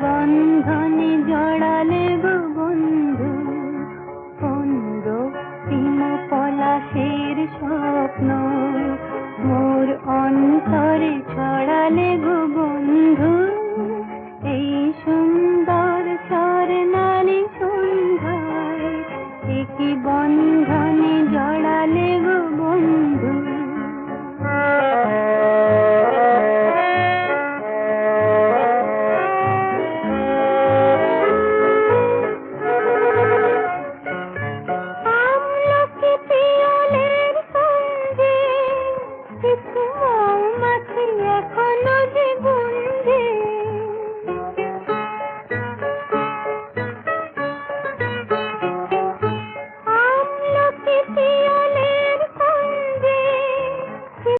বন্ধনে জড়ালে গো বন্ধু, কোন রক্তিম পলাশের স্বপ্ন মোর অন্তরে ছড়ালে গো বন্ধু। এই সুন্দর স্বর্ণালী সন্ধ্যায় একই বন্ধনে জড়ালে গো বন্ধু। আমলকি পিয়লের সঙ্গে কিছু